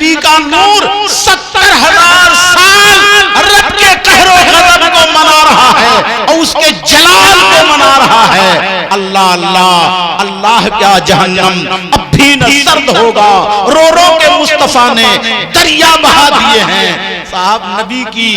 नबी का नूर 70,000 साल रब के कहरो गज़ब को मना रहा है और उसके जलाल को मना रहा है। अल्लाह अल्लाह अल्लाह क्या जहन्नम अब भी न सर्द होगा, रो रो के मुस्तफा ने दरिया बहा दिए हैं। साहब नबी की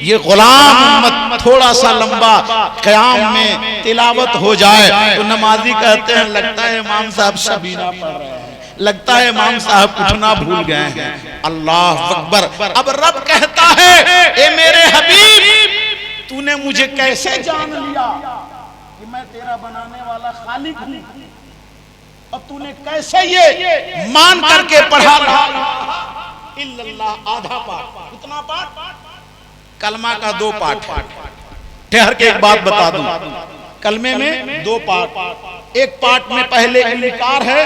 ये गुलाम उम्मत थोड़ा सा लंबा क़याम में तिलावत हो जाए तो नमाजी कहते हैं लगता है इमाम साहब शबीना पढ़ रहे हैं, लगता है इमाम साहब उठना भूल गए हैं। अल्लाह अकबर। अब रब कहता है ए मेरे हबीब तूने मुझे कैसे जान लिया कि मैं तेरा बनाने वाला खालिक हूं, और तूने कैसे ये मान करके पढ़ा इल्लल्लाह आधा पाठ, कितना पाठ? कलमा का 2 पाठ। ठहर के एक बात बता दूं, कलमे में 2 पाठ, एक पाठ में पहले इनकार है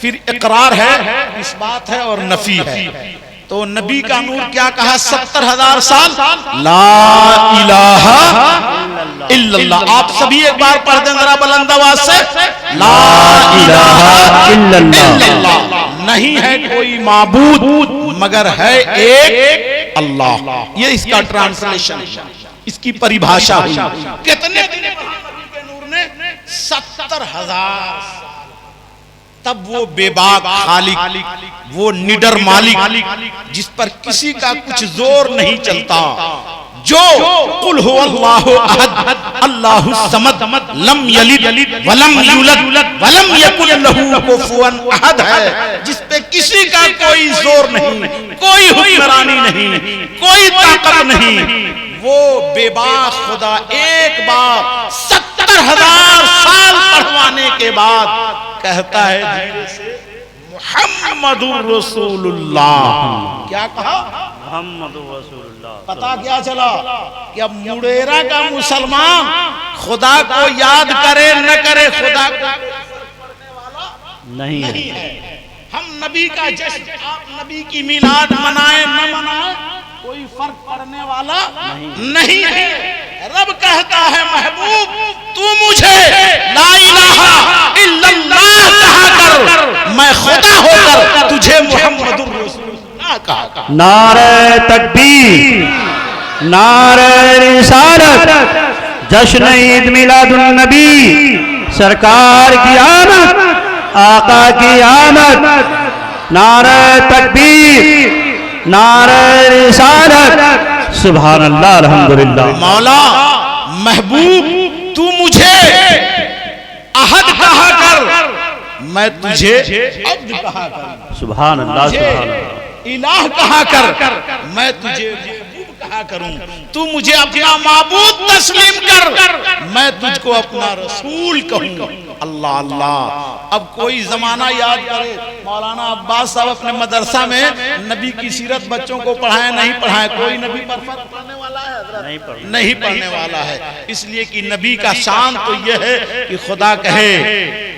फिर इकरार है, इस बात है और नफी है। तो नबी का नूर क्या कहा? 70,000 साल ला इलाहा इल्लल्लाह। आप सभी एक बार पढ़ दें जरा बुलंद आवाज से, ला इलाहा इल्लल्लाह। नहीं है कोई माबूद मगर है एक अल्लाह। ये इसका ट्रांसलेशन, इसकी परिभाषा हुई। कितने दिन के नूर ने? 70,000। तब वो बेबाक खालिक, वो निडर मालिक जिस पर किसी का कुछ जोर नहीं चलता, जो कुल हु अल्लाहु अहद अल्लाहु समद लम यलिद वलम यूलद वलम यकुल लहू कुफुवन अहद है, जिस पे किसी का कोई जोर नहीं, कोई हुक्मरानी नहीं, कोई ताकत नहीं, वो बेबाक खुदा एक बार 70,000 साल पढ़वाने के बाद कहता है धीरे से मुहम्मदुर रसूलुल्लाह। क्या कहा? मुहम्मदुर रसूलुल्लाह। पता क्या चला कि अब मुडेरा का मुसलमान खुदा को याद करे न करे, खुदा को पढ़ने वाला नहीं है। हम नबी का जश्न, आप नबी की मिलाद मनाए न मनाए, कोई फर्क पड़ने वाला नहीं है। रब कहता है महबूब तू मुझे ला इलाहा इल्लल्लाह कहा कर, मैं खुदा होकर तुझे मुहम्मदुर रसूलुल्लाह कहा। नारे तकबीर, नारे रिसालत, जश्न ईद मिलादुन नबी, सरकार की आमद, आका की आमद। नारे तकबीर, नारे रिसालत, सुभान अल्लाह अल्हम्दुलिल्लाह। मौला महबूब तू मुझे अहद कहा कर, मैं तुझे अब्द कहा कर। सुभान अल्लाह, सुभान अल्लाह। इलाह कहा कर, मैं तुझे महबूब कहा करूं। तू मुझे अपना माबूद तस्लीम कर, मैं तुझको अपना रसूल कहूं। अल्लाह अल्लाह। अब कोई जमाना याद करे, मौलाना अब्बास साहब अपने मदरसा में नबी की सीरत बच्चों को पढ़ाए नहीं पढ़ाए, कोई नबी पर फर्क पड़ने वाला है? नहीं पढ़ने वाला है। इसलिए कि नबी का शान तो यह है कि खुदा कहे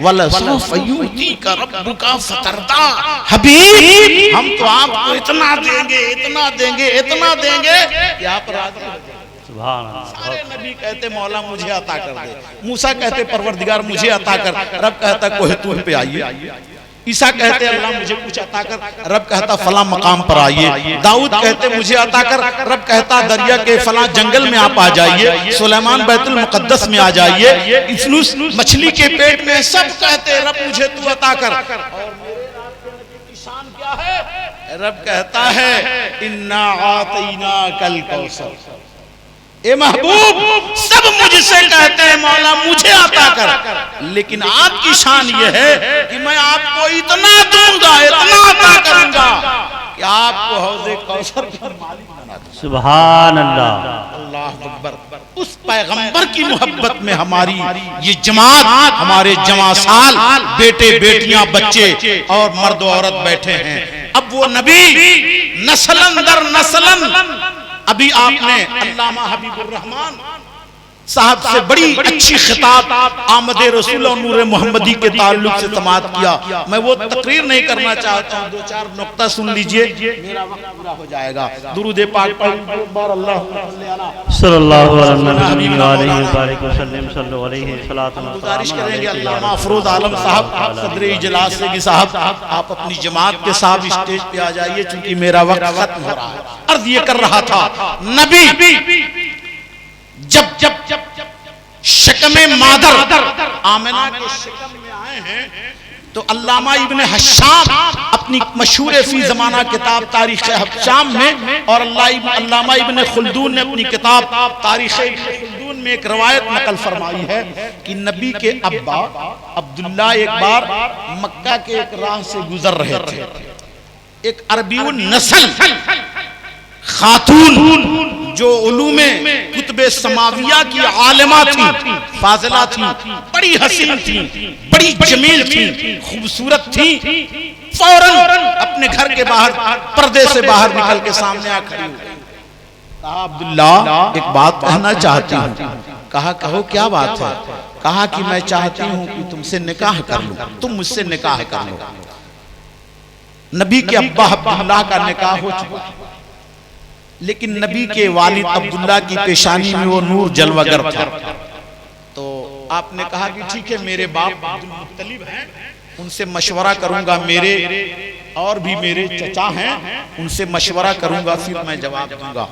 वलसौफयुतीका रब्बुका फतरदा, हबीब हम तो आपको इतना देंगे, इतना देंगे, इतना देंगे कि आप राजी हो जाएं। सारे नबी कहते मौला मुझे अता कर दे, मूसा कहते परवरदिगार मुझे अता कर, रब कहता कोहतूर पे आइए। ईसा कहते अल्लाह मुझे कुछ अता कर, रब कहता फला मकाम पर आइए। दाऊद कहते मुझे अता कर, रब कहता दरिया के फला जंगल में आप आ जाइए। सुलेमान बैतुल मुकद्दस में आ जाइए। इस्नुस मछली के पेट में, सब कहते रब मुझे तू अता कर। और मेरे नबी की शान क्या है? रब कहता है इन्ना आतैना कल कौसर। ए महबूब सब मुझसे कहते हैं मौला मुझे अता कर, लेकिन आपकी शान ये है कि मैं आपको इतना दूंगा, इतना अता करूंगा कि आपको हौज़े कौसर का मालिक बना दूंगा। सुभान अल्लाह, अल्लाह अकबर। उस पैगंबर की मोहब्बत में हमारी ये जमात, हमारे जमासाल बेटे बेटियां बच्चे और मर्द औरत बैठे हैं। अब वो नबी नस्लन दर नस्लन, अभी आपने अल्लामा हबीबुर रहमान साहब से बड़ी अच्छी खिताब आमद रसूल और नूर मोहम्मदी के ताल्लुक से समाअत किया। मैं वो तकरीर नहीं करना चाहता हूँ, 2-4 नुक्ता सुन लीजिए, मेरा वक्त पूरा हो जाएगा। दुरूद पाक सल्लल्लाहु अलैहि वसल्लम। गुजारिश करेंगे अल्लामा अफरोज आलम साहब, सदर इजलास से साहब, आप अपनी जमात के साथ स्टेज पे आ जाइए, चूंकि मेरा वक्त खत्म हो रहा है। अर्ज ये कर रहा था, नबी जब शकमे मादर आमिना के शकम में आए हैं तो अल्लामा इब्न हशाम अपनी मशहूर फी जमाना किताब तारीख हशाम में और अल्लामा इब्न खुल्दून ने अपनी किताब तारीख इब्न खुल्दून में एक रवायत नकल फरमाई है कि नबी के अब्बा अब्दुल्ला एक बार मक्का के एक राह से गुजर रहे थे। एक अरबीउन नस्ल खातून जो उलूमे कुतुबे समाविया की आलिमा थी, फाजिला थी, बड़ी हसीन थी, बड़ी जमील थी, खूबसूरत थी, फौरन अपने घर के बाहर पर्दे से बाहर निकल के सामने आ खड़ी हुई। कहा अब्दुल्ला एक बात कहना चाहती हूँ। कहा कहो क्या बात है। कहा कि मैं चाहती हूँ कि तुमसे निकाह कर लूं, तुम मुझसे निकाह कर लो। नबी के अब्बा अब्दुल्ला का निकाह हो चुका, लेकिन नबी के वालिद अब्दुल्ला की पेशानी में वो नूर जलवागर था। तो आपने कहा कि ठीक है, मेरे बाप अब्दुल मुत्तलिब हैं, उनसे मशवरा करूंगा, मेरे और भी मेरे चचा हैं, उनसे मशवरा करूंगा, फिर मैं जवाब दूंगा।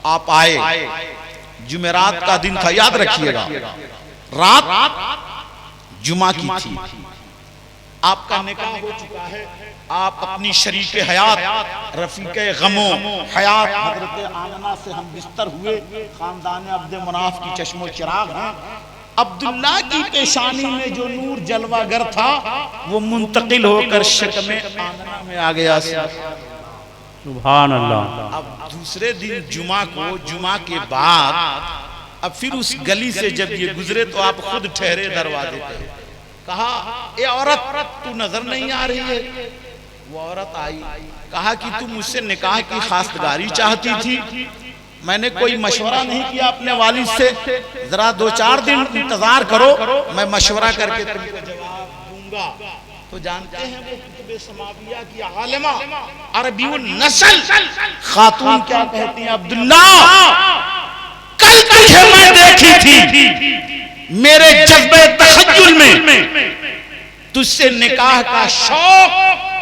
आप आए, जुमेरात का दिन था, याद रखिएगा, रात जुमा की थी, आपका निकाह हो चुका है, आप अपनी शरीके हयात रफीके गमो हयात हजरत आमना से हम बिस्तर हुए, खानदान अब्दे मुनाफ की चश्मो चिराग हैं। अब्दुल्ला की पेशानी में जो नूर जलवागर था वो मुंतकिल होकर शकमे आमना में आ गया। सुभान अल्लाह। अब दूसरे दिन जुमा को, जुमा के बाद अब फिर उस गली से जब ये गुजरे तो आप खुद ठहरे दरवाजे पे। कहा ए औरत, तू नजर नहीं आ रही है। वो औरत आई, कहा कि तू मुझसे निकाह की खास्तगारी चाहती थी, मैंने कोई मशवरा नहीं किया अपने वालिद से, जरा 2-4 दिन इंतजार करो, मैं मशवरा करके तुमको जवाब दूंगा। तो जानते हैं वो कुतुबे समाविया की आलिमा अरबीउन नस्ल खातून क्या कहती हैं, अब्दुल्ला कल तुझे मैं देखी थी, मेरे जज्बे तखज्जुल में तुझसे निकाह का शौक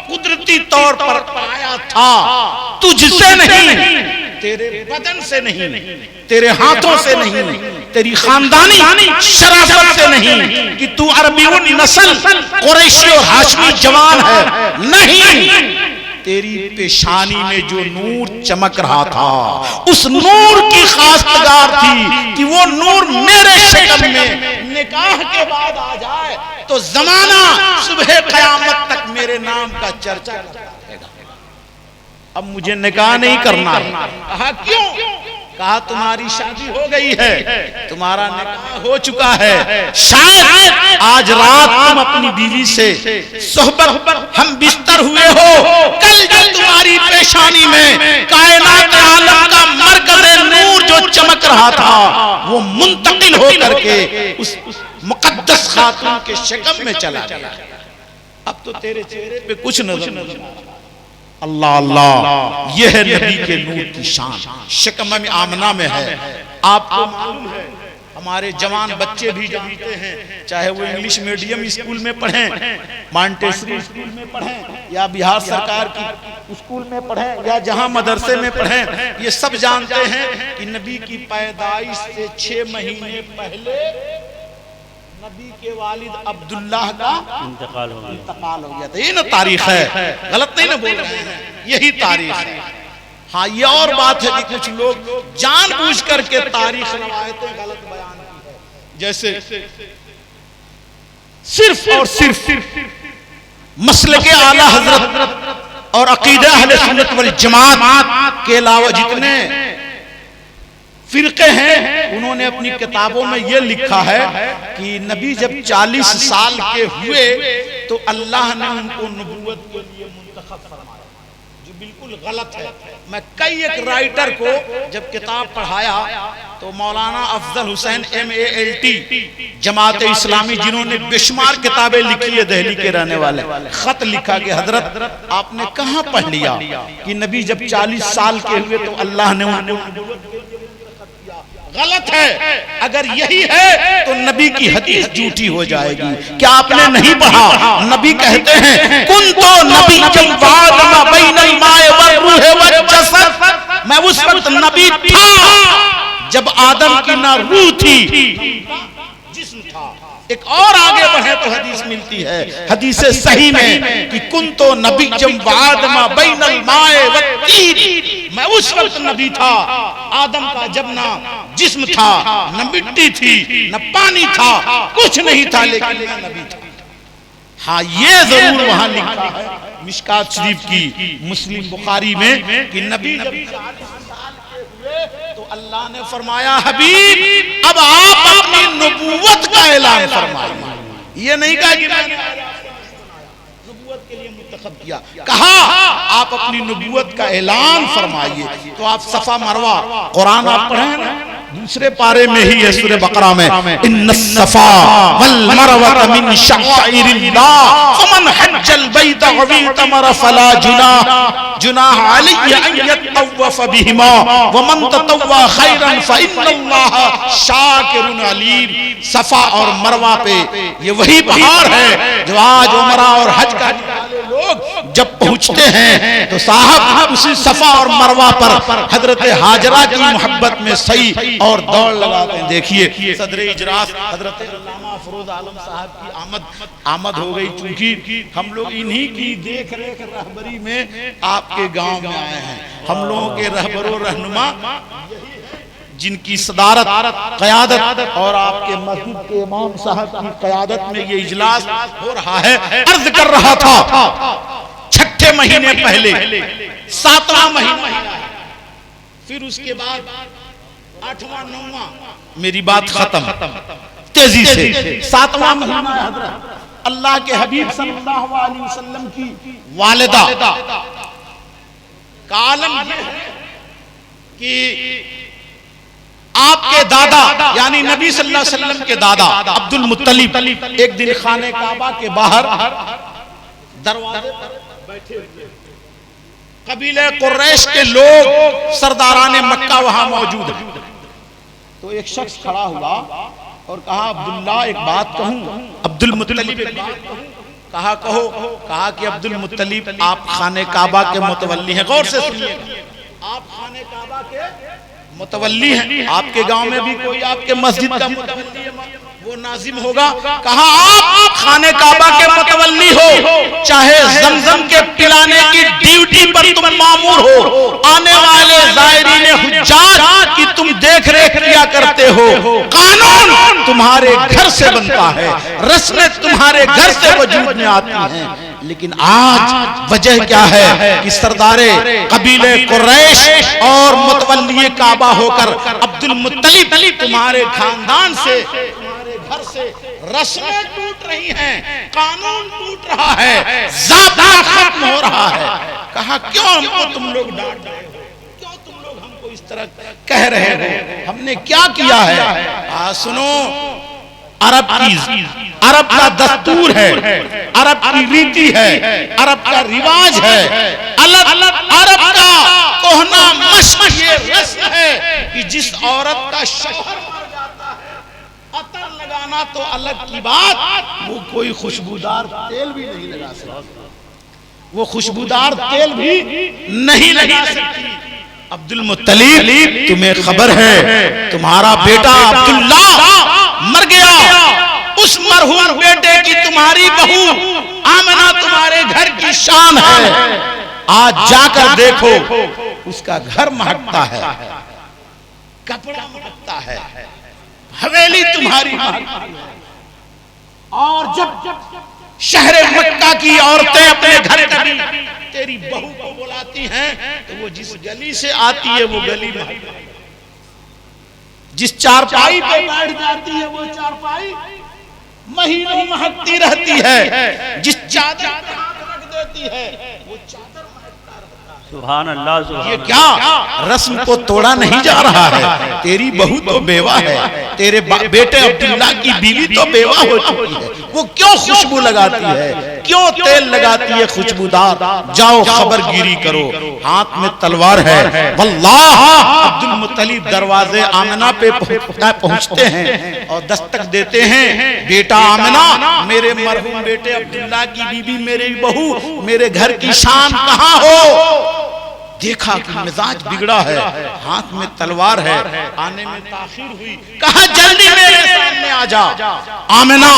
कुदरती तौर पर पाया था, तुझसे नहीं, तेरे बदन से नहीं, तेरे हाथों से नहीं, तेरी खानदानी शराफत से नहीं कि तू अरबीउन नस्ल कुरैशी और हाशमी जवान है, नहीं, तेरी पेशानी में जो नूर चमक रहा था उस नूर की खास्तगार थी कि वो नूर मेरे शकम में निकाह के बाद आ जाए तो जमाना सुबह कयामत तक मेरे नाम का चर्चा करेगा। अब मुझे निकाह नहीं करना। कहा क्यों? कहा तुम्हारी शादी हो गई है, तुम्हारा निकाह हो चुका है, शायद आज रात तुम अपनी बीवी से सोहबत हम बिस्तर हुए हो, कल जो तुम्हारी पेशानी में कायनात आलम का मरकज़े नूर जो चमक रहा था वो मुंतकिल हो करके उस मुकद्दस खातून के शकम में चला गया। अब तो तेरे चेहरे पे कुछ नजर नहीं। अल्लाह अल्लाह, यह है नबी के नूर की शान, शकम में आमना में है। आपको मालूम है, हमारे जवान बच्चे भी जानते हैं, चाहे वो इंग्लिश मीडियम स्कूल में पढ़ें, मांटेसरी स्कूल में पढ़ें, या बिहार सरकार की स्कूल में पढ़ें, या जहां मदरसे में पढ़ें, ये सब जानते हैं कि नबी की पैदाइश से 6 महीने पहले नबी के वालिद अब्दुल्ला का इंतकाल हो गया था। ये ना तारीख है, गलत नहीं ना बोल रहे हैं, यही तारीख है। हाँ, ये और बात है कि कुछ लोग जानबूझ करके तारीख रवायतें गलत बयान की है, जैसे सिर्फ और सिर्फ मसलके आला हजरत और अकीदा अहले सुन्नत वल जमात के अलावा जितने फिरके हैं उन्होंने अपनी किताबों में यह लिखा है कि नबी जब 40 साल के हुए तो अल्लाह ने उनको नबूवत के लिए मुंतखब फरमाया। बिल्कुल गलत है। मैं कई एक राइटर को जब किताब पढ़ाया तो मौलाना अफजल हुसैन MALT जमात इस्लामी, जिन्होंने बेशुमार किताबें लिखी है, दिल्ली के रहने वाले, खत लिखा कि हजरत आपने कहाँ पढ़ लिया कि नबी जब 40 साल के हुए तो अल्लाह ने उनको गलत है। अगर यही है तो नबी की हदीस झूठी हो जाएगी। क्या आपने नहीं पढ़ा? नबी कहते हैं कुन तो नबी मैं उस वक्त नबी था जब आदम की ना रूह थी जिस्म था। एक और आगे बढ़े तो हदीस मिलती है, हदीस सही में कि कुन तो नबी मैं उस वक्त नबी था आदम का जब ना जिस्म था, न मिट्टी थी, न पानी था, कुछ नहीं था, लेकिन मैं नबी था। हाँ, ये जरूर वहां लिखा है मिशकात शरीफ की, मुस्लिम बुखारी में कि नबी जब 40 साल के हुए तो अल्लाह ने फरमाया हबीब अब आप अपनी नबूवत का ऐलान फरमाइए। ये नहीं कहा कि मैंने नबूवत के लिए मुंतखब किया, कहा आप अपनी नबूवत का ऐलान फरमाइए। तो आप सफा मरवा कुरान आप पढ़े ना, दूसरे पारे में ही है सूरह बकरा में, इन्नस्सफा वल मरवत मिन शआइरिल्लाह फमन हज्जल बैत व इतमर फला जुनाह अलैहि अन यतवफ बिहिमा व मन ततव्वा खैरन फइन्नल्लाह शाकिरुन अलीम। सफा और मरवा पे ये वही पहाड़ है जो आज उमरा और हज का लोग जब पहुंचते हैं तो साहब उसी सफा और मरवा पर हजरत हाजरा की मोहब्बत में सही और दौड़ लगाते हैं। देखिए सदर इजलास हजरत अल्लामा फरोज आलम साहब की आमद हो गई। चूंकि हम लोग इन्हीं की देख रेख रहबरी में आपके गांव में आए हैं। हम लोगों के रहबरो रहनुमा जिनकी सदारत क़यादत और आपके मस्जिद के इमाम साहब की क़यादत में ये इजलास हो रहा है। अर्ज कर रहा था छठे महीने पहले 7वां महीना, फिर उसके बाद 8वां 9वां, मेरी बात खत्म तेजी से 7वां महीना हज़रत अल्लाह के हबीब सल्लल्लाहु अलैहि वसल्लम की वालिदा का आलम ये है कि आपके दादा यानी नबी सल्लल्लाहु अलैहि वसल्लम के दादा अब्दुल मुत्तलिब एक दिन खाने काबा के बाहर दरवाजे पर बैठे हुए, कबीले कुरैश के लोग सरदाराने मक्का वहां मौजूद है। तो एक शख्स खड़ा हुआ और कहा अब्दुल्ला एक बात कहूं? अब्दुल मुत्तलिब एक बात कहूं? कहा कहो। कहा कि अब्दुल मुत्तलिब आप खाने काबा के मुतवल्ली हैं। गौर से सुनिए, आप खाने काबा के मुतवल्ली हैं। आपके गांव में भी कोई आपके मस्जिद का मुतवल्ली है, वो नाजिम होगा। कहा आप खाने काबा के मुतवल्ली हो, चाहे जमजम के पिलाने की ड्यूटी पर तुम मामूर हो, आने वाले ज़ायरीन हुज्जाज की तुम देख रेख किया करते हो, कानून तुम्हारे घर से बनता है, रस्में तुम्हारे घर से वजूद में आती हैं। लेकिन आज वजह क्या है कि सरदारे कबीले कुरैश और मुतवल्ली काबा होकर अब्दुल मुत्तलिब तुम्हारे खानदान से, तुम्हारे घर से रस्में टूट रही हैं, कानून टूट रहा है, ज़ाब्ता खत्म हो रहा है। कहा क्यों हमको तुम लोग डांट रहे हो, क्यों तुम लोग हमको इस तरह कह रहे हो, हमने क्या किया है? सुनो, अरब का दस्तूर है, अरब की रीति है, अरब का रिवाज है, अरब का कोहना मश्क ये रस्म है कि जिस औरत का शौहर मर जाता है अतर लगाना तो अलग की बात, वो कोई खुशबूदार तेल भी नहीं लगा सकती, वो खुशबूदार तेल भी नहीं लगा सकती। अब्दुल मुत्तलिब तुम्हें खबर है तुम्हारा बेटा अब्दुल्ला मर गया, उस मरहूम बेटे की तुम्हारी बहू आमना तुम्हारे घर की शान है, आज जाकर देखो उसका घर महकता है, कपड़ा महकता है, हवेली तुम्हारी महकती है। और जब शहर मक्का की औरतें अपने घर कभी तेरी बहू को बुलाती हैं तो वो जिस गली से आती है वो गली महकती है, जिस चारपाई पे बैठ जाती है वो चारपाई महीनों महकती रहती है, जिस चादर पे हाथ रख देती है वो चादर महकता रहता है। सुभान अल्लाह ये सुभान क्या रस्म को तोड़ा नहीं जा रहा है। तेरी बहू तो बेवा है, तेरे बेटे अब्दुल्ला की बीवी तो बेवा हो चुकी है, वो क्यों खुशबू लगाती है, क्यों तेल लगाती है खुशबूदार? जाओ खबरगिरी करो। हाथ में तलवार है। वल्लाह अब्दुल मुत्तलिब दरवाजे आमिना पे पहुंचते हैं और दस्तक देते हैं, बेटा आमिना, मेरे मरहूम बेटे अब्दुल्ला की बीवी, मेरी बहू, मेरे घर की शान कहाँ हो? देखा कि मिजाज बिगड़ा है, हाथ में तलवार है, आने में ताखीर हुई। कहा जल्दी मेरे सामने आ जा। आमिना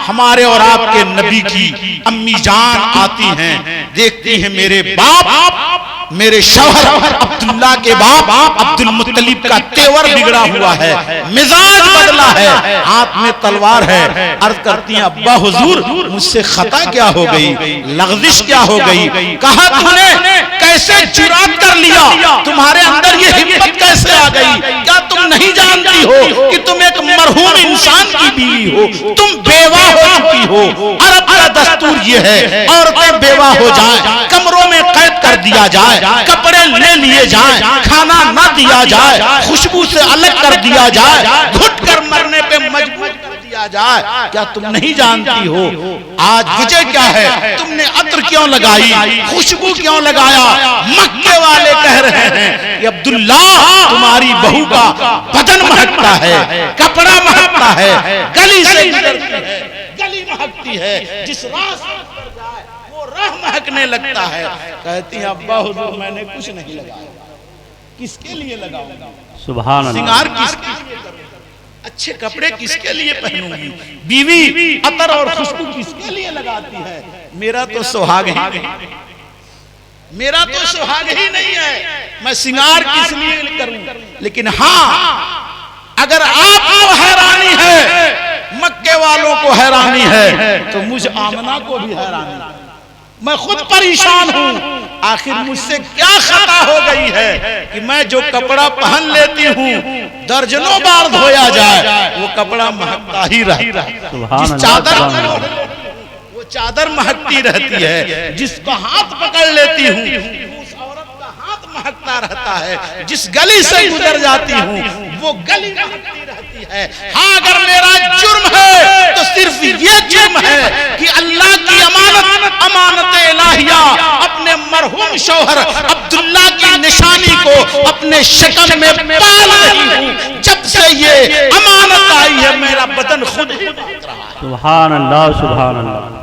हमारे और आपके नबी की अम्मी जान आती हैं, देखती हैं मेरे बाप, मेरे शौहर अब्दुल्ला के बाप अब्दुल मुत्तलिब का तेवर बिगड़ा हुआ है, मिजाज बदला है, हाथ में तलवार है। अर्ज करती हैं अब्बा हुजूर, मुझसे खता क्या हो गई, लग़ज़िश क्या हो गई? कहा तूने कैसे जुरात कर लिया, तुम्हारे अंदर ये हिम्मत कैसे आ गई? क्या तुम नहीं जानती हो कि तुम एक मरहूम इंसान की बीवी हो, तुम बेवा हो चुकी हो। अरब का दस्तूर ये है, औरतें बेवा हो जाएं, कमरों में कैद कर दिया जाए, कपड़े ले लिए जाएं, खाना न दिया जाए, खुशबू से अलग कर दिया जाए, घुट कर मरने पे मजबूर कर दिया जाए। क्या तुम नहीं जानती हो आज वजह क्या है? तुमने अत्र क्यों लगाई, खुशबू क्यों लगाया? मक्के वाले कह रहे हैं कि अब्दुल्ला तुम्हारी बहू का बदन महकता है, कपड़ा महकता है, गली से गुजरती है, गली महकती है, जिस रास्ते पर जाए वो राह महकने लगता है। कहती है अब्बा हुजूर मैंने कुछ नहीं लगाया, किसके लिए लगाऊंगा? सुभान अल्लाह। सिंगार किसके लिए करूंगा? अच्छे कपड़े किसके लिए पहनूंगी? बीवी अतर और खुशबू किसके लिए लगाती है? मेरा तो सुहाग ही नहीं, मेरा तो सुहाग ही नहीं है, मैं सिंगार किस लिए करूं? लेकिन हाँ, अगर आपको हैरानी है, मक्के वालों को हैरानी है, तो मुझ आमना को भी हैरानी है। मैं खुद परेशान हूं, आखिर मुझसे क्या खता हो गई है कि मैं जो कपड़ा पहन लेती हूँ, दर्जनों बार धोया जाए वो कपड़ा महकता ही रहता है। जिस चादर वो चादर महकती रहती है, जिसको हाथ पकड़ लेती हूँ उस औरत का हाथ महकता रहता है, जिस गली से गुजर जाती हूँ वो गली महकती रहती है। हाँ, अगर मेरा जुर्म है तो सिर्फ ये जुर्म है कि अल्लाह की अमानत इलाहिया अपने मरहूम शौहर अब्दुल्ला की निशानी को अपने शकम में पाल रही हूँ। जब से ये अमानत आई है मेरा बदन खुद ही महक रहा है। सुभान अल्लाह सुभान अल्लाह।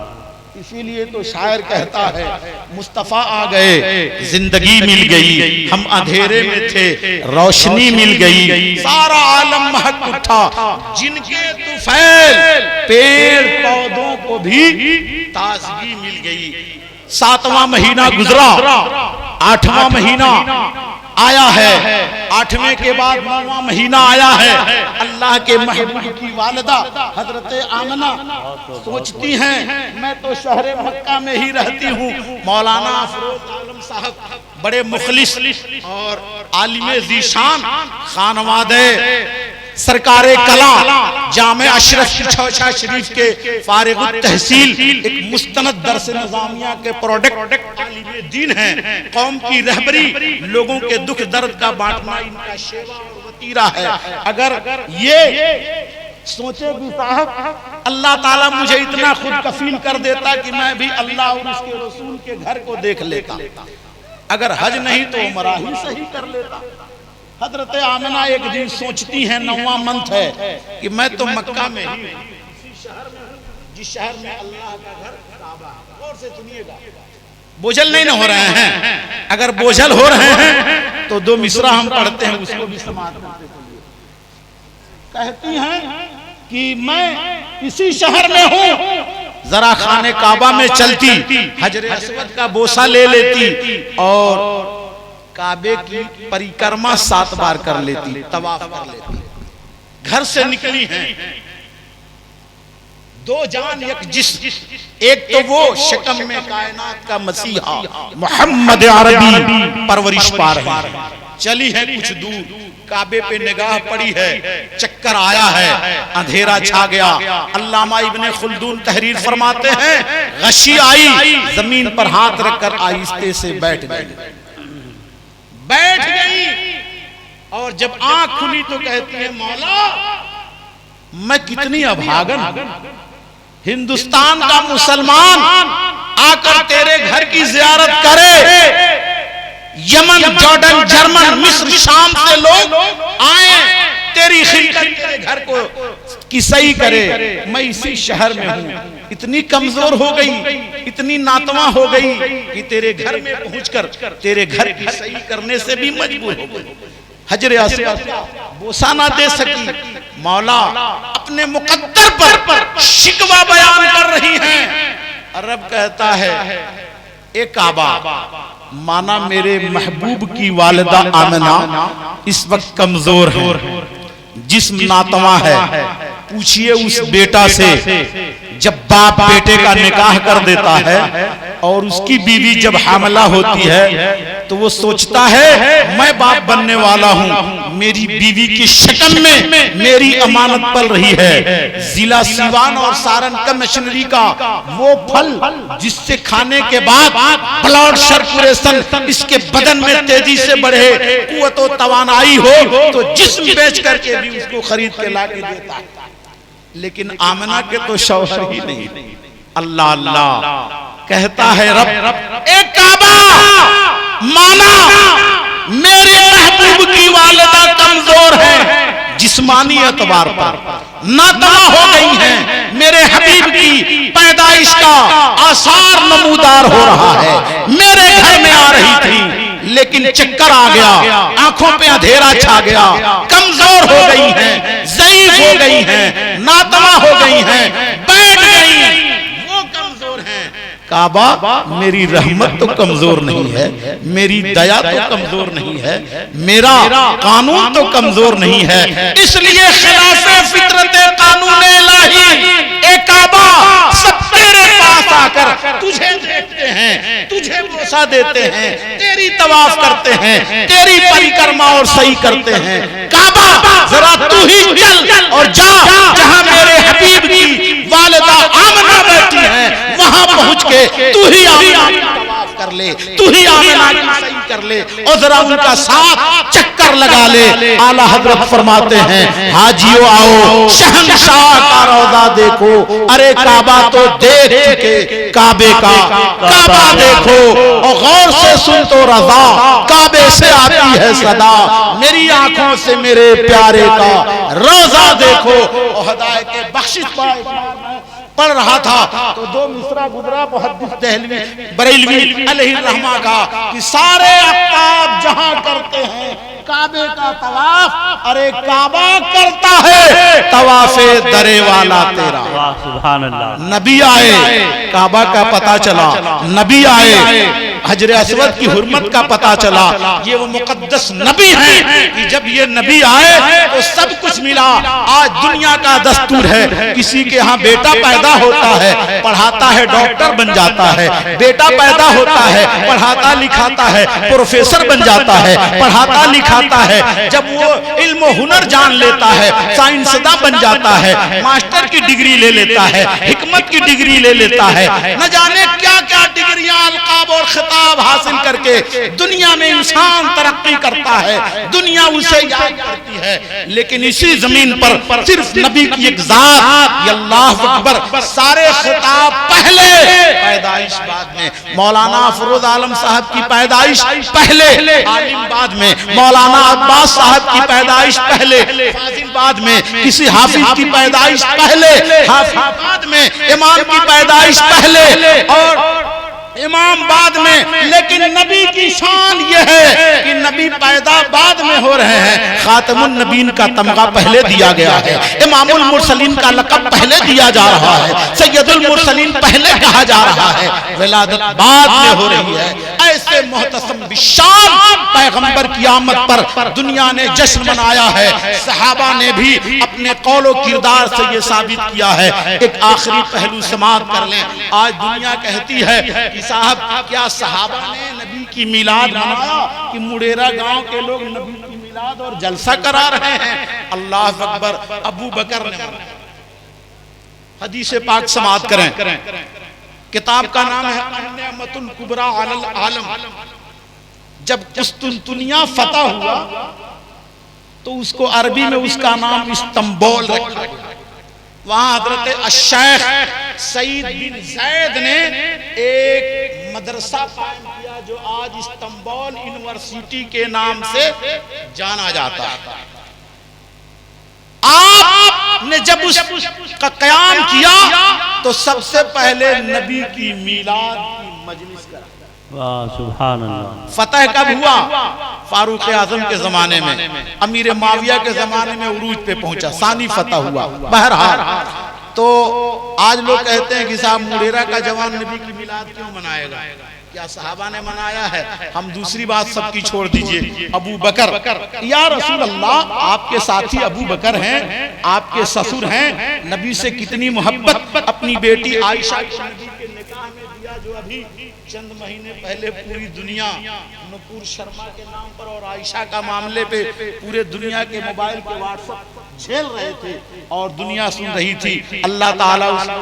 इसीलिए तो शायर कहता है मुस्तफा आ गए, जिंदगी मिल गई, हम अंधेरे में थे, रोशनी मिल गई, सारा आलम महक उठा, जिनके तुफैल पेड़ पौधों को भी ताजगी मिल गई। 7वां महीना गुजरा, 8वां महीना आया है, 8वें के बाद 9वां महीना आया है। अल्लाह के महबूब की वालिदा हजरत आमना सोचती हैं मैं तो शहर मक्का में ही रहती हूँ। मौलाना अफरोज आलम साहब बड़े मुखलिस और आलिम ज़ीशान खानवादे सरकारे कला जामे अशरफ चौसा शरीफ के फारिग तहसील एक मुस्तनद दरस निज़ामिया के प्रोडक्ट आलिम दीन हैं। कौम की रहबरी, लोगों के दुख दर्द का बांटना इनका शेवा और वतीरा है। अगर ये सोचे भी साहब अल्लाह ताला मुझे इतना खुद कफील कर देता कि मैं भी अल्लाह और उसके रसूल के घर को देख लेता, अगर हज नहीं तो उमरा ही सही कर लेता। हजरत आमिना एक दिन सोचती हैं, 9वां मंथ है, कि मैं तो मक्का में ही जिस शहर में अल्लाह का घर काबा है। और से सुनिएगा, बोझल नहीं ना हो रहे हैं, अगर बोझल हो रहे हैं तो 2 मिसरा हम पढ़ते हैं, उसको भी समाप्त करते हैं। कहती हैं कि मैं इसी शहर में हूँ, जरा खाने काबा में चलती, हजरे अस्वद का बोसा ले लेती और काबे की परिक्रमा 7 बार कर लेती, तवाफ कर लेती। घर से निकली हैं 2 जान एक जिस्म, एक तो वो शकम में कायनात का मसीहा मोहम्मद अरबी परवरिश पा रहे हैं। चली है कुछ दूर, काबे पे निगाह पड़ी है, चक्कर आया है, अंधेरा छा गया। अल्लामा इब्ने खुल्दून तहरीर फरमाते हैं, गशी आई, जमीन पर हाथ रखकर आहिस्ते से बैठ गई। बैठ गई और जब आंख खुली तो कहती है मौला मैं कितनी अभागन, हिंदुस्तान का मुसलमान आकर तेरे घर की जियारत करे, यमन, जॉर्डन, जर्मन, मिस्र, शाम से लोग आए तेरी खिदमत तेरे घर को की सही करे, मैं इसी शहर में हूँ, इतनी कमजोर हो गई, इतनी नातवा हो गई कि तेरे घर में पहुंचकर तेरे घर की सही करने से भी मजबूर हो गई। हजरे अस्वद बोसा ना दे सकी, मौला अपने मुकद्दर पर शिकवा बयान कर रही हैं। रब कहता है ए काबा, माना मेरे महबूब की वालिदा आमिना इस वक्त कमजोर है, जिस्म नातवा है, पूछिए उस बेटा से जब बाप बेटे का निकाह कर देता है और उसकी बीवी जब हामला होती है तो वो सोचता है मैं बाप बनने वाला हूँ, मेरी बीवी की शक्ल में मेरी अमानत पल रही है। जिला सीवान और सारण का मशीनरी का वो फल जिससे खाने के बाद ब्लड सर्कुलेशन इसके बदन में तेजी से बढ़े, कुव्वत और तवानाई हो, तो जिस्म बेच करके भी उसको खरीद के ला के देता है। लेकिन आमना के तो शौहर ही नहीं। अल्लाह अल्लाह कहता है रब ए काबा, माना मेरे महबूब की वालिदा कमजोर है, जिस्मानी एतबार पर नातवा हो गई हैं, मेरे हबीब की पैदाइश का आसार नमूदार हो रहा है, मेरे घर में आ रही थी लेकिन चक्कर आ गया, आंखों पे अंधेरा छा गया, कमजोर हो गई हैं, ज़ईफ हो गई हैं, नातवा हो गई हैं, बैठ गई, वो कमजोर हैं। काबा मेरी रहमत तो कमजोर नहीं है, मेरी दया तो कमजोर नहीं है, मेरा कानून तो कमजोर नहीं है, इसलिए खिलाफे फितरत कानून इलाही ए काबा सब तेरे पास आकर तुझे देखते हैं, तुझे बोसा देते हैं, तेरी तवाफ करते हैं, तेरी परिक्रमा और सही करते हैं। काबा जरा तू ही चल और जा जहां मेरे हबीब की वालिदा आमिना बैठी है, वहां पहुंच के तू ही आमिना की तवाफ कर ले, तू ही आमिना की सही कर ले और जरा उनका साथ चक्कर लगा ले। आला हजरत फरमाते हैं हाजियो आओ शहंशाह का रौजा देखो, अरे काबा तो देख चुके काबे का, काबा देखो और गौर से सुन तो रजा, काबे से आती है सदा, मेरी आंखों से मेरे प्यारे का रोजा देखो। और हदायत के बख्शिश पढ़ रहा था तो दो मिसरा गुजरा मुहद्दिस दहलवी बरेलवी अलैहि रहमा का कि सारे अफ्ताब जहां करते हैं काबे का तवाफ, अरे काबा करता है तवाफे दरे वाला तेरा। वाह सुभान अल्लाह। नबी आए, काबा का पता चला, नबी आए, हजरे अस्वद की हुर्मत का पता चला, ये वो मुकद्दस नबी हैं कि जब ये नबी आए तो सब कुछ मिला। आज दुनिया का दस्तूर है किसी के यहाँ बेटा पैदा होता है पढ़ाता है डॉक्टर बन जाता है, बेटा पैदा होता है पढ़ाता लिखाता है प्रोफेसर बन जाता है, पढ़ाता लिखाता है, जब वो इल्म हुनर जान लेता है साइंसदा बन जाता है, मास्टर की डिग्री ले लेता है, हिकमत की डिग्री ले लेता है, न जाने क्या क्या डिग्रियां अलकाब और खिताब हासिल करके दुनिया में इंसान तरक्की करता है, दुनिया उसे याद करती है। लेकिन इसी जमीन पर सिर्फ नबी की एक जात, अल्लाह अकबर, सारे खिताब पहले, पैदाइश बाद में। मौलाना फरोज आलम साहब की पैदाइश पहले, आलिम बाद में, मौलाना अब्बास साहब की पैदाइश पहले, फाजिल बाद में, किसी हाफिज की पैदाइश पहले, हाफिज बाद में, इमाम की पैदाइश पहले और इमाम बाद में। लेकिन नबी की शान यह है कि नबी पैदा बाद में हो रहे हैं, खातमुन नबीन का तमगा पहले दिया गया है, इमामुल मुरसलीन का लक़ब पहले दिया जा रहा है, सैयदुल मुरसलीन पहले कहा जा रहा है, विलादत बाद में हो रही है। ऐसे मोहतसम बिशान पैगंबर की आमद पर दुनिया ने जश्न मनाया है, सहाबा ने भी अपने कौलो किरदार से ये साबित किया है। एक आखिरी पहलू समाप्त कर लें। आज दुनिया कहती है कि साहब क्या सहाबा ने नबी की मिलाद मनाया कि मुडेरा गांव के लोग नबी की मिलाद और जलसा करा रहे हैं। अल्लाह अकबर। अबू बकर ने, हदीस पाक समाप्त करें, किताब का नाम है अहमतुल कुबरा अलल आलम, जब कुस्तुनतुनिया फतह हुआ तो उसको अरबी में उसका नाम इस्तंबुल रखा गया। वहां हजरत अश-शेख सईद बिन जैद ने एक मदरसा कायम किया जो आज इस्तंबुल यूनिवर्सिटी के नाम से जाना जाता है। आपने जब उसका कयाम किया तो सबसे पहले नबी की मीलाद की मजलिस करा। वाह सुभान अल्लाह। फतह कब हुआ? फारूक आजम के जमाने में, अमीर माविया के जमाने में उरूज पे पहुंचा, सानी फतह हुआ। बहरहाल तो आज लोग कहते हैं कि साहब मुडेरा का जवान नबी की मिलाद क्यों मनाएगा? क्या सहाबा ने मनाया है? हम दूसरी बात सबकी छोड़ दीजिए। अबू बकर, या रसूल अल्लाह, आपके साथी अबू बकर हैं, आपके ससुर हैं, नबी से कितनी मोहब्बत। अपनी बेटी आयशा को नबी के निकाह में दिया, जो अभी चंद महीने पहले पूरी दुनिया नुपुर शर्मा के नाम पर और आयशा का मामले पे पूरे दुनिया के मोबाइल के व्हाट्सएप झेल रहे थे और दुनिया सुन रही थी। अल्लाह ताला उसको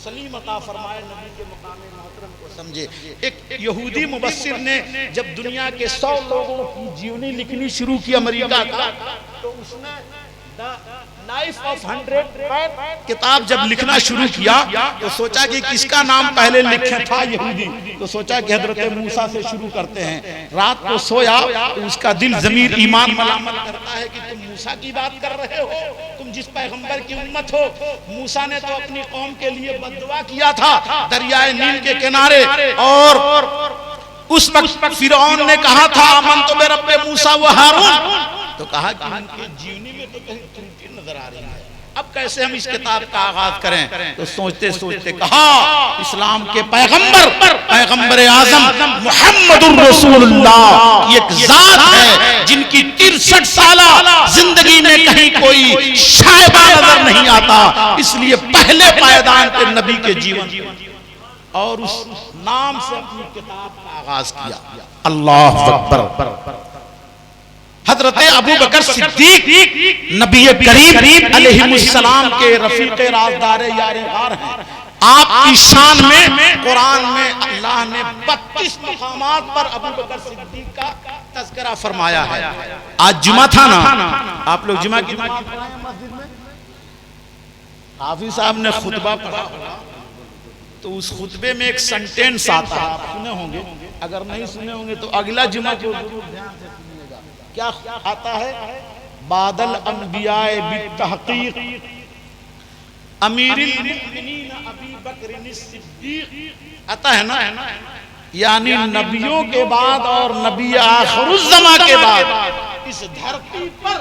सलीम अता फरमाए, नबी के मुकामे मोहतरम को समझे। एक यहूदी मुबस्सिर ने जब दुनिया के 100 लोगों की जीवनी लिखनी शुरू की अमेरिका का, तो उसने नाइफ ऑफ 100 किताब जब लिखना शुरू किया तो सोचा कि किसका नाम पहले लिखे था यहूदी, तो सोचा कि हजरत मूसा से शुरू करते हैं। रात को सोया तो उसका दिल जमीर ईमान मलामत करता है कि तुम मूसा की बात कर रहे हो, तुम जिस पैगंबर की उम्मत हो। मूसा ने तो अपनी कौम के लिए बद्दुआ किया था दरियाए नील के किनारे, और उस वक्त फिरौन ने कहा था आमन तो मेरे रब्बे मूसा व हारून, तो कहा कि उनके जीवनी में तो कहीं त्रुटि नजर आ रही है। अब कैसे हम इस किताब का आगाज करें? तो सोचते सोचते कहा इस्लाम के पैगंबर आजम मुहम्मदुर रसूलुल्लाह एक जात है जिनकी 63 साला जिंदगी में कहीं कोई शायबा नजर नहीं आता, इसलिए पहले पायदान पे नबी के जीवन और उस नाम से अपनी किताब का आगाज किया। अल्लाह अकबर। हजरत अबू बकर सिद्दीक नबी करीम अलैहिस्सलाम के रफीक़े राज़दार यार गार हैं। आपकी शान में कुरान में अल्लाह ने 32 मकामात पर अबू बकर सिद्दीक का तज़किरा फरमाया है। आज जुमा था ना, आप लोग जुमा की मस्जिद में हाफिज साहब ने खुतबा पढ़ा, तो उस खुतबे में एक सेंटेंस आता है, आप सुने होंगे, अगर नहीं सुने होंगे तो अगला जुमा को ध्यान से सुनिएगा। क्या आता है? बादल अंबियाए बितहकीक अमीरुल मोमिनीन अबी बकर सिद्दीक आता है ना, यानी नबियों के बाद और नबी आखिरुज़्ज़मा के बाद इस धरती पर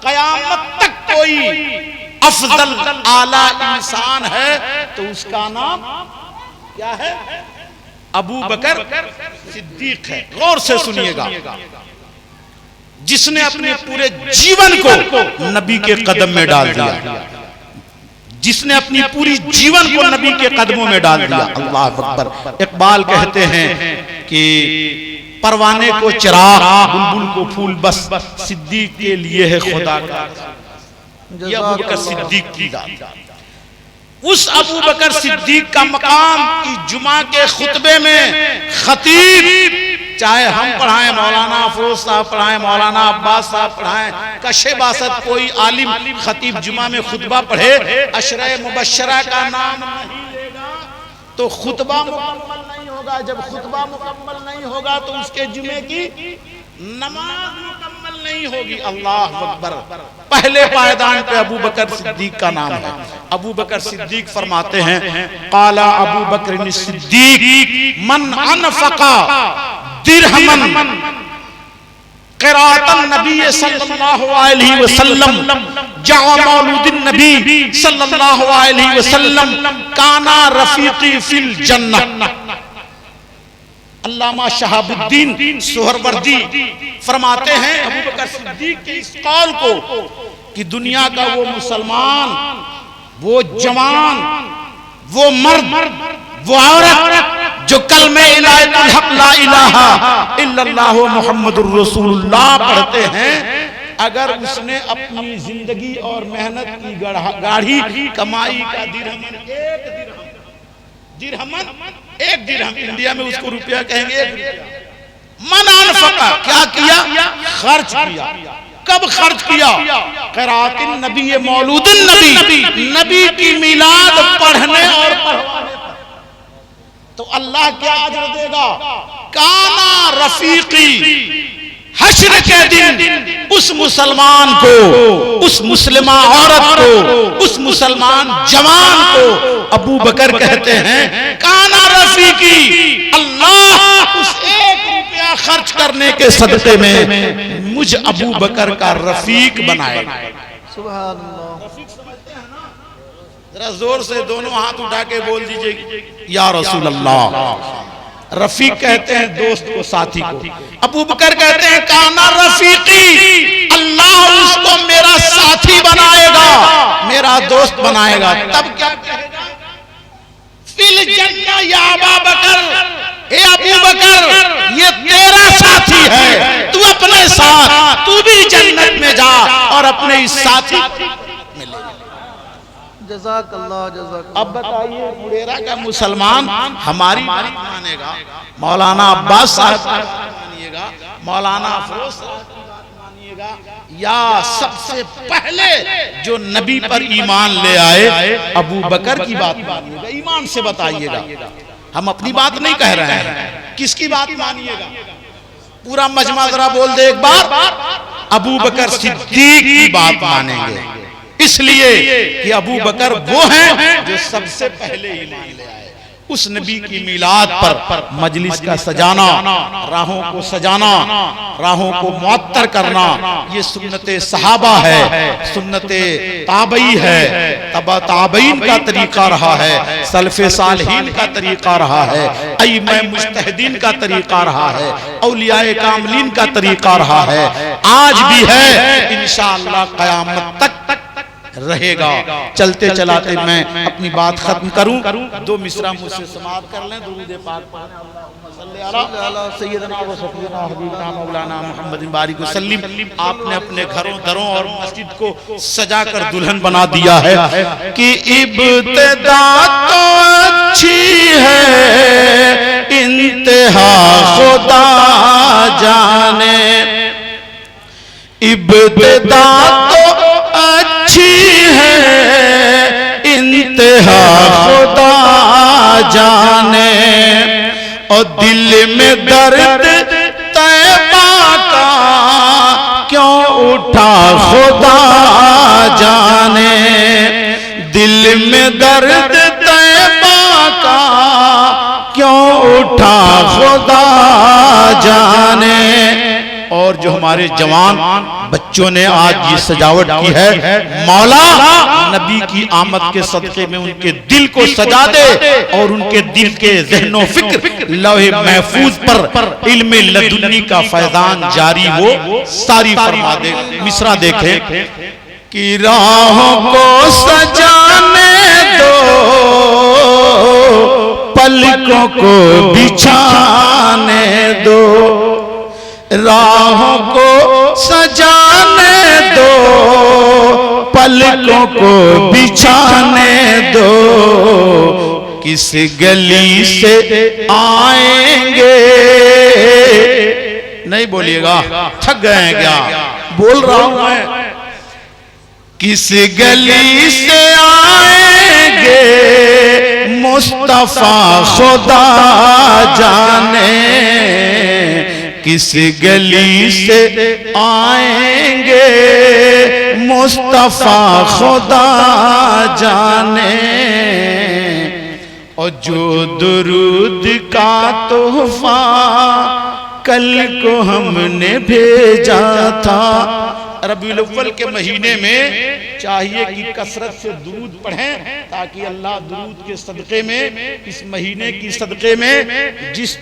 कयामत तक कोई अफजल आला इंसान है तो उसका नाम क्या है? अबू बकर सिद्दीक है। गौर से सुनिएगा, जिसने अपने पूरे जीवन को नबी के कदम में डाल दिया, जिसने अपनी पूरी जीवन को नबी के कदमों में डाल दिया। अल्लाह अकबर। इकबाल कहते हैं कि परवाने को चिराग, बुलबुल को फूल, बस सिद्दीक के लिए है खुदा का। ये अबू बकर सिद्दीक की बात। उस अबू बकर सिद्दीक का मकाम की जुमा के खुतबे में खतीब, चाहे हम पढ़ाएं, मौलाना अफरोज साहब पढ़ाएं, मौलाना अब्बास साहब पढ़ाएं, कशे बासत कोई आलिम खतीब जुमा में खुतबा पढ़े, अशरे मुबश्शरा का नाम नहीं लेगा तो खुतबा मुकम्मल नहीं होगा। जब खुतबा मुकम्मल नहीं होगा तो उसके जुमे की नमाज मुकम्मल नहीं होगी। अल्लाह अकबर। पहले पायदान पे अबू बकर सिद्दीक का नाम है। अबू बकर सिद्दीक फरमाते हैं, काला अबू बकर सिद्दीक मन अनफका दिरहमन क़िराअतन नबी सल्लल्लाहु अलैहि वसल्लम जआ मौलूदिन नबी सल्लल्लाहु अलैहि वसल्लम काना रफीकी फिल जन्नह। अल्लामा शहाबुद्दीन सुहरवर्दी फरमाते हैं अबू बकर सिद्दीक के इस कौल को कि दुनिया का वो मुसलमान, वो जवान, वो मर्द, वो औरत जो कलमे ला इलाहा इल्लल्लाह मुहम्मदुर रसूलुल्लाह पढ़ते हैं, अगर उसने अपनी जिंदगी और मेहनत की गाढ़ी कमाई का दिरहमन एक दिरहम, इंडिया में उसको रुपया कहेंगे, मन अनफका, क्या किया? खर्च किया। कब खर्च किया? क़िराअतिन नबी मौलूदिन नबी, नबी की मिलाद पढ़ने और पढ़वाने पर। तो अल्लाह क्या अजर देगा? काना रफीकी, हश्र के दिन उस मुसलमान को, उस मुस्लिमा औरत को, उस मुसलमान जवान को अबू बकर कहते हैं काना रफीकी, अल्लाह उस 1 रुपया खर्च करने के सदक़े में मुझ अबू बकर का रफीक बनाएगा। सुभान अल्लाह। रफीक समझते हैं ना? जरा जोर से दोनों हाथ उठा के बोल दीजिए या रसूल अल्लाह। रफीक कहते हैं दोस्त को, साथी को। अबू बकर कहते हैं काना रफीकी, अल्लाह उसको मेरा साथी बनाएगा, मेरा दोस्त बनाएगा। तब क्या कहेगा? फिल जन्नह या अबा बकर, हे अबू बकर ये तेरा साथी है, तू अपने साथ, तू भी जन्नत में जा और अपने इस साथी में ले। अब बताइए मुडेरा का मुसलमान हमारी बात मानेगा, मौलाना अब्बास साहब की बात मानिएगा, मौलाना अफरोज साहब की बात मानिएगा, या सबसे पहले जो नबी पर ईमान ले आए अबू बकर की बात मानिएगा? ईमान से बताइएगा, हम अपनी बात नहीं कह रहे हैं। किसकी बात मानिएगा? पूरा मजमा जरा बोल दे एक बार। अबू बकर सिद्दीक की बात मानेंगे, इसलिए कि अबू बकर वो हैं जो सबसे पहले ईमान ले आए। उस नबी की मिलाद पर मजलिस का सजाना, राहों को सजाना, राहों को मुअत्तर करना, ये सुन्नते सहाबा है, सुन्नते ताबई है, तबा ताबईन का तरीका रहा है, सल्फे सालहीन का तरीका रहा है, अइम्मा मुज्तहिदीन का तरीका रहा है, औलियाए कामिलीन का तरीका रहा है, आज भी है, इंशाअल्लाह क़यामत तक रहेगा। चलते चलाते मैं अपनी बात खत्म करूं, 2 मिसरा मुझसे समाप्त कर लें। दुरूद पाक पढ़ें, अल्लाहुम्मा सल्ली अला सय्यिदना व सफ़ीना हबीबना मौलाना मुहम्मद बारिक वसल्लिम। आपने अपने घरों दरों और मस्जिद को सजाकर दुल्हन बना दिया है कि इब्तिदा तो अच्छी है, इंतहा खुदा जाने। इब्तिदा तो अच्छी है, इंतहा खुदा जाने। और दिल में दर्द तैबा का क्यों उठा खुदा जाने। दिल में दर्द तैबा का क्यों उठा खुदा जाने। और जो हमारे जवान बच्चों ने आज ये सजावट की है, मौला नबी की आमद के सदके में उनके दिल को सजा दे और उनके दिल के ज़हनो फिक्र लौहे महफूज पर इल्मे लदुन्नी का फैज़ान जारी हो सारी फरमा दे। मिसरा देखे कि राहों को सजाने दो, पलकों को बिछाने दो। राहों को सजाने दो, पलकों को बिछाने दो। किस गली से आएंगे, नहीं बोलिएगा, थक गए हैं क्या? बोल रहा हूं मैं। किस गली से आएंगे मुस्तफा खुदा जाने। किस गली से आएंगे मुस्तफा खुदा जाने। और जो दुरूद का तोहफा कल को हमने भेजा था। रबीउल अव्वल के महीने में चाहिए कि कसरत से दुरूद पढ़ें, ताकि अल्लाह दुरूद के सदक़े में, इस महीने की सदक़े में जिस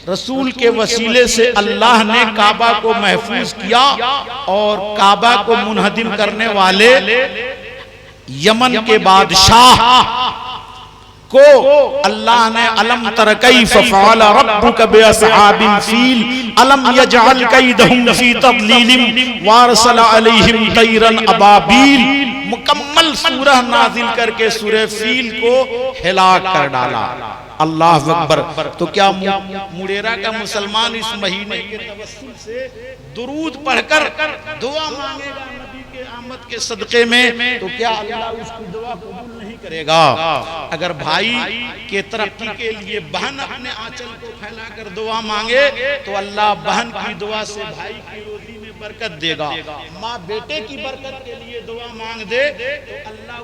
रसूल के वसीले से अल्लाह ने काबा को महफूज किया और काबा को मुनहदिम करने वाले यमन के बादशाह को अल्लाह ने अलम तर कैफ़ फ़अल रब्बुका बिअस्हाबिल फील अलम यजअल कैदहुम फी तदलीलिम वारसल अलैहिम तैरन अबाबील। मुकम्मल सूरह नाजिल करके सूरह फील को हिलाक कर डाला। अल्लाह अकबर। तो क्या मुडेरा का मुसलमान इस महीने के तवस्सुल से दुरूद पढ़कर दुआ मांगेगा नबी के आमद के सदक़े में, तो क्या अल्लाह उसकी दुआ कबूल नहीं करेगा? अगर भाई के तरक्की के लिए बहन अपने आंचल को फैलाकर दुआ मांगे तो अल्लाह बहन की दुआ से भाई की रोजी में बरकत देगा। माँ बेटे की बरकत के लिए दुआ मांग दे तो अल्लाह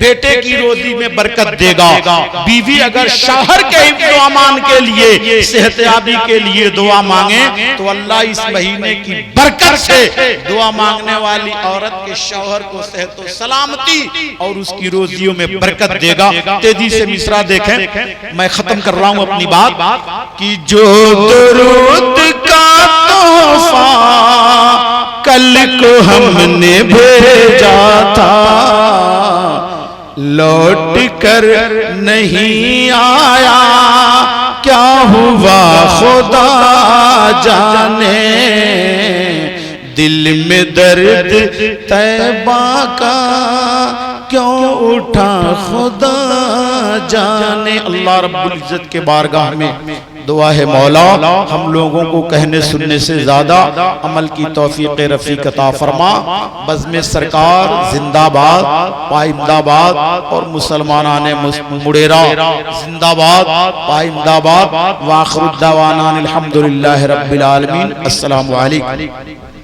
बेटे की रोजी में बरकत देगा। बीवी अगर शौहर के हिफ्ज़ अमान के लिए, सेहतयाबी के लिए दुआ मांगे तो अल्लाह इस महीने की बरकत से दुआ मांगने वाली औरत के शौहर को सेहत व सलामती और उसकी रोजियों में बरकत देगा। तेजी से मिसरा देखें, मैं खत्म कर रहा हूं अपनी बात कि जो दुरूद का तोहफा कल को हमने भेजा था लौट कर नहीं आया, क्या हुआ खुदा जाने, दिल में दर्द तैबा का क्यों उठा खुदा जाने। अल्लाह रब्बुल इज्जत के बारगाह में दुआ है मौला हम लोगों को कहने सुनने से ज्यादा अमल की तौफीक रफीक अता फरमा। बज़्म सरकार जिंदाबाद, पाइमदाबाद और मुसलमानाने मुडेरा जिंदाबाद, पाइमदाबाद। व आखिरु दावाना अनिल हम्दुलिल्लाहि रब्बिल आलमीन। अस्सलामु अलैकुम।